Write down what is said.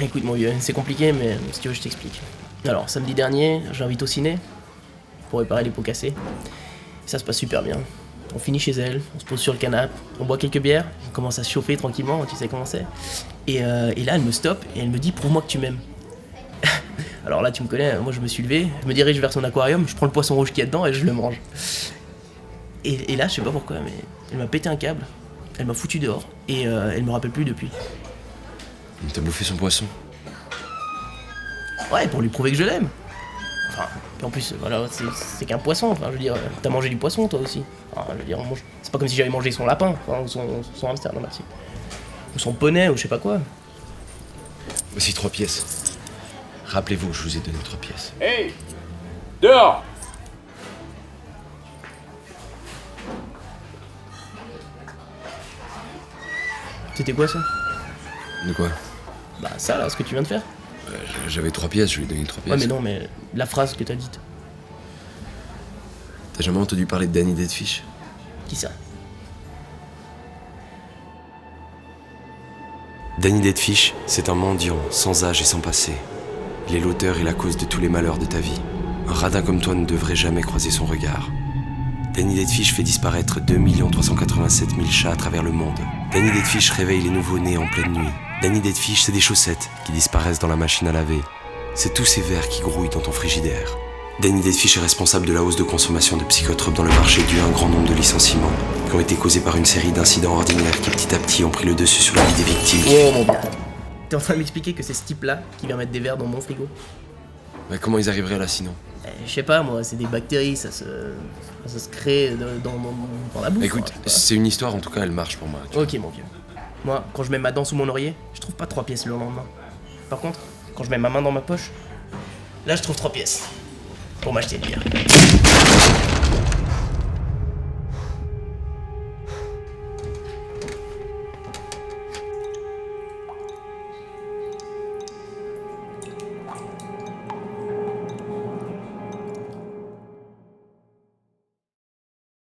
Écoute mon vieux, c'est compliqué mais si tu veux je t'explique. Alors samedi dernier, je l'invite au ciné pour réparer les pots cassés. Ça se passe super bien. On finit chez elle, on se pose sur le canapé, on boit quelques bières, on commence à se chauffer tranquillement, tu sais comment c'est. Et là elle me stoppe et elle me dit prouve-moi que tu m'aimes. Alors là tu me connais, moi je me suis levé, je me dirige vers son aquarium, je prends le poisson rouge qu'il y a dedans et je le mange. Et là je sais pas pourquoi mais elle m'a pété un câble, elle m'a foutu dehors et elle me rappelle plus depuis. T'as bouffé son poisson? Ouais, pour lui prouver que je l'aime. Enfin, puis en plus, voilà, c'est qu'un poisson. Enfin, je veux dire, t'as mangé du poisson toi aussi. Enfin, je veux dire, c'est pas comme si j'avais mangé son lapin, enfin, ou son hamster, non merci. Ou son poney, ou je sais pas quoi. Voici 3 pièces. Rappelez-vous, je vous ai donné 3 pièces. Hey! Dehors! C'était quoi ça? De quoi? Bah ça là, ce que tu viens de faire. J'avais 3 pièces, je lui ai donné 3 pièces. Ouais mais non, mais la phrase que t'as dite. T'as jamais entendu parler de Danny Deadfish? Qui ça? Danny Deadfish, c'est un mendiant, sans âge et sans passé. Il est l'auteur et la cause de tous les malheurs de ta vie. Un radin comme toi ne devrait jamais croiser son regard. Danny Deadfish fait disparaître 2 387 000 chats à travers le monde. Danny Deadfish réveille les nouveau-nés en pleine nuit. Danny Deadfish, c'est des chaussettes qui disparaissent dans la machine à laver. C'est tous ces verres qui grouillent dans ton frigidaire. Danny Deadfish est responsable de la hausse de consommation de psychotropes dans le marché dû à un grand nombre de licenciements qui ont été causés par une série d'incidents ordinaires qui petit à petit ont pris le dessus sur la vie des victimes. Oh mon vieux. T'es en train de m'expliquer que c'est ce type-là qui vient mettre des verres dans mon frigo? Mais comment ils arriveraient là sinon? Je sais pas moi, c'est des bactéries, ça se crée dans la bouffe. Écoute, quoi. c'est une histoire, en tout cas elle marche pour moi. Ok mon vieux. Moi, quand je mets ma dent sous mon oreiller, je trouve pas 3 pièces le lendemain. Par contre, quand je mets ma main dans ma poche, là je trouve 3 pièces. Pour m'acheter une bière.